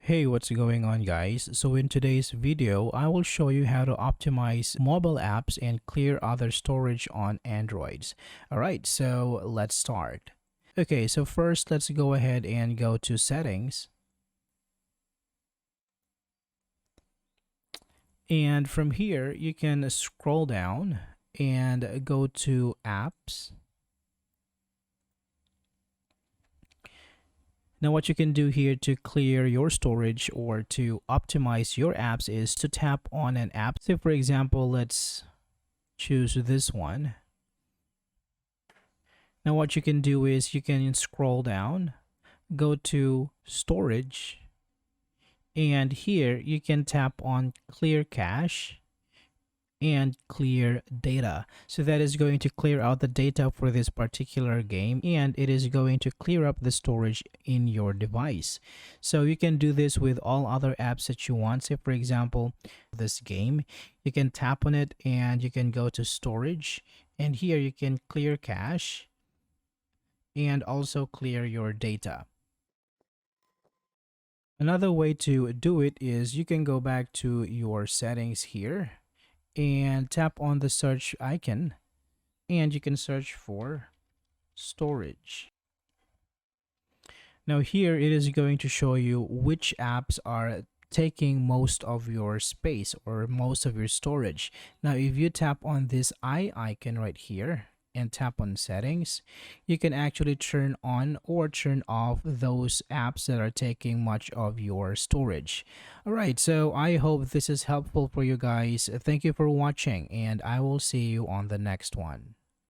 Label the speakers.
Speaker 1: Hey, what's going on guys? So in today's video, I will show you how to optimize mobile apps and clear other storage on Androids. Alright, so let's start. Okay, so first let's go ahead and go to settings. And from here, you can scroll down and go to apps. Now what you can do here to clear your storage or to optimize your apps is to tap on an app. So for example, let's choose this one. Now what you can do is you can scroll down, go to storage, and here you can tap on clear cache and clear data. So that is going to clear out the data for this particular game, and it is going to clear up the storage in your device. So you can do this with all other apps that you want. Say for example, this game, you can tap on it and you can go to storage, and here you can clear cache and also clear your data. Another way to do it is you can go back to your settings here and tap on the search icon, and you can search for storage. Now here it is going to show you which apps are taking most of your space or most of your storage. Now if you tap on this eye icon right here and tap on settings, you can actually turn on or turn off those apps that are taking much of your storage. Alright, so I hope this is helpful for you guys. Thank you for watching, and I will see you on the next one.